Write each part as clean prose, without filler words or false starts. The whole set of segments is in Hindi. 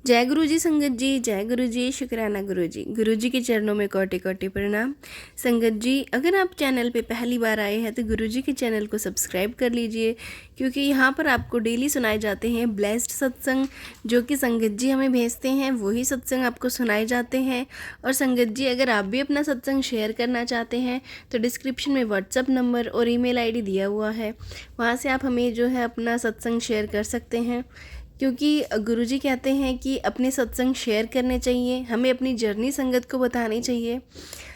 जय गुरु जी संगत जी, जय गुरु जी, शुक्राना गुरु जी के चरणों में कोटि कोटि प्रणाम। संगत जी, अगर आप चैनल पे पहली बार आए हैं तो गुरु जी के चैनल को सब्सक्राइब कर लीजिए, क्योंकि यहाँ पर आपको डेली सुनाए जाते हैं ब्लेस्ड सत्संग, जो कि संगत जी हमें भेजते हैं, वही सत्संग आपको सुनाए जाते हैं। और संगत जी, अगर आप भी अपना सत्संग शेयर करना चाहते हैं तो डिस्क्रिप्शन में व्हाट्सअप नंबर और ईमेल आईडी दिया हुआ है, वहाँ से आप हमें जो है अपना सत्संग शेयर कर सकते हैं। क्योंकि गुरुजी कहते हैं कि अपने सत्संग शेयर करने चाहिए, हमें अपनी जर्नी संगत को बतानी चाहिए।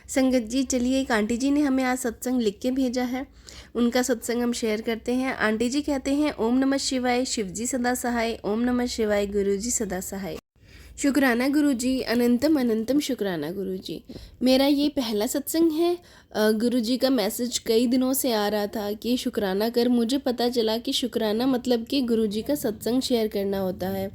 संगत जी, चलिए, एक आंटी जी ने हमें आज सत्संग लिख के भेजा है, उनका सत्संग हम शेयर करते हैं। आंटी जी कहते हैं, ओम नमः शिवाय, शिव जी सदा सहाय, ओम नमः शिवाय, गुरु जी सदा सहाय। शुक्राना गुरुजी, अनंतम अनंतम शुक्राना गुरुजी। मेरा ये पहला सत्संग है। गुरुजी का मैसेज कई दिनों से आ रहा था कि शुक्राना कर। मुझे पता चला कि शुक्राना मतलब कि गुरुजी का सत्संग शेयर करना होता है।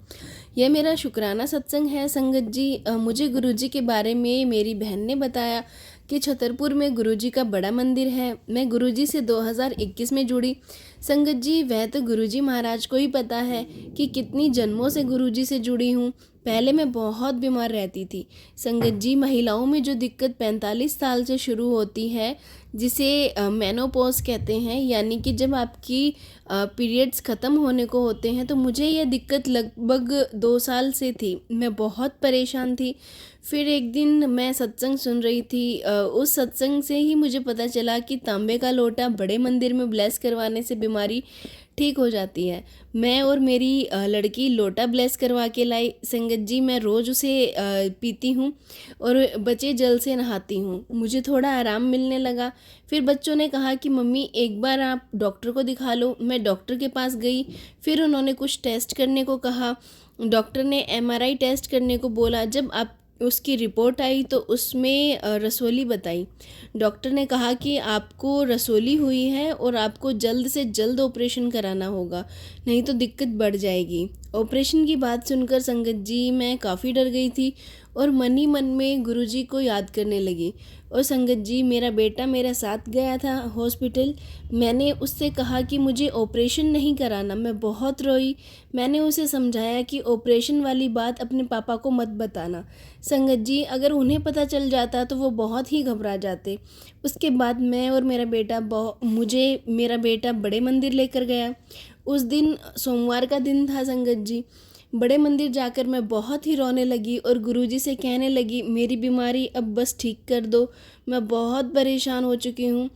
यह मेरा शुक्राना सत्संग है। संगत जी, मुझे गुरुजी के बारे में मेरी बहन ने बताया कि छतरपुर में गुरुजी का बड़ा मंदिर है। मैं गुरुजी से 2021 में जुड़ी। संगत जी, वह तो गुरुजी महाराज को ही पता है कि कितनी जन्मों से गुरुजी से जुड़ी हूँ। पहले मैं बहुत बीमार रहती थी। संगत जी, महिलाओं में जो दिक्कत 45 साल से शुरू होती है, जिसे मेनोपॉज कहते हैं, यानी कि जब आपकी पीरियड्स ख़त्म होने को होते हैं, तो मुझे यह दिक्कत लगभग 2 साल से थी। मैं बहुत परेशान थी। फिर एक दिन मैं सत्संग सुन रही थी। उस सत्संग से ही मुझे पता चला कि तांबे का लोटा बड़े मंदिर में ब्लेस करवाने से बीमारी ठीक हो जाती है। मैं और मेरी लड़की लोटा ब्लेस करवा के लाई। संगत जी, मैं रोज़ उसे पीती हूँ और बचे जल से नहाती हूँ। मुझे थोड़ा आराम मिलने लगा। फिर बच्चों ने कहा कि मम्मी, एक बार आप डॉक्टर को दिखा लो। मैं डॉक्टर के पास गई। फिर उन्होंने कुछ टेस्ट करने को कहा। डॉक्टर ने MRI टेस्ट करने को बोला। जब आप उसकी रिपोर्ट आई तो उसमें रसोली बताई। डॉक्टर ने कहा कि आपको रसोली हुई है और आपको जल्द से जल्द ऑपरेशन कराना होगा, नहीं तो दिक्कत बढ़ जाएगी। ऑपरेशन की बात सुनकर संगत जी, मैं काफ़ी डर गई थी और मन ही मन में गुरुजी को याद करने लगी। और संगत जी, मेरा बेटा मेरे साथ गया था हॉस्पिटल। मैंने उससे कहा कि मुझे ऑपरेशन नहीं कराना। मैं बहुत रोई। मैंने उसे समझाया कि ऑपरेशन वाली बात अपने पापा को मत बताना। संगत जी, अगर उन्हें पता चल जाता तो वो बहुत ही घबरा जाते। उसके बाद मैं और मेरा बेटा मेरा बेटा बड़े मंदिर लेकर गया। उस दिन सोमवार का दिन था। संगत जी, बड़े मंदिर जाकर मैं बहुत ही रोने लगी और गुरुजी से कहने लगी, मेरी बीमारी अब बस ठीक कर दो, मैं बहुत परेशान हो चुकी हूँ।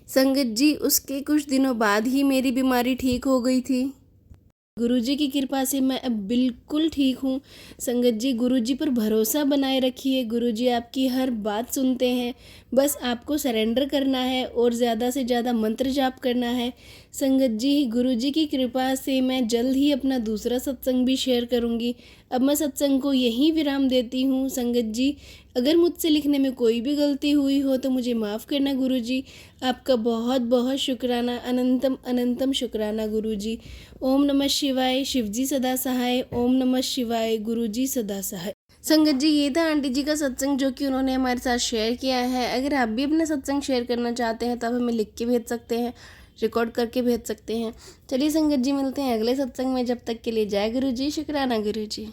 संगत जी, उसके कुछ दिनों बाद ही मेरी बीमारी ठीक हो गई थी। गुरुजी की कृपा से मैं अब बिल्कुल ठीक हूँ। संगत जी, गुरुजी पर भरोसा बनाए रखिए। गुरुजी आपकी हर बात सुनते हैं। बस आपको सरेंडर करना है और ज़्यादा से ज़्यादा मंत्र जाप करना है। संगत जी, गुरुजी की कृपा से मैं जल्द ही अपना दूसरा सत्संग भी शेयर करूँगी। अब मैं सत्संग को यहीं विराम देती हूँ। संगत जी, अगर मुझसे लिखने में कोई भी गलती हुई हो तो मुझे माफ़ करना गुरुजी। आपका बहुत बहुत शुक्राना, अनंतम अनंतम शुक्राना गुरुजी। ओम नमः शिवाय, शिव जी सदा सहाय, ओम नमः शिवाय, गुरु जी सदा सहाय। संगत जी, ये था आंटी जी का सत्संग जो कि उन्होंने हमारे साथ शेयर किया है। अगर आप भी अपना सत्संग शेयर करना चाहते हैं तो आप हमें लिख के भेज सकते हैं, रिकॉर्ड करके भेज सकते हैं। चलिए संगत जी, मिलते हैं अगले सत्संग में। जब तक के लिए जय गुरु जी, शुक्राना गुरु जी।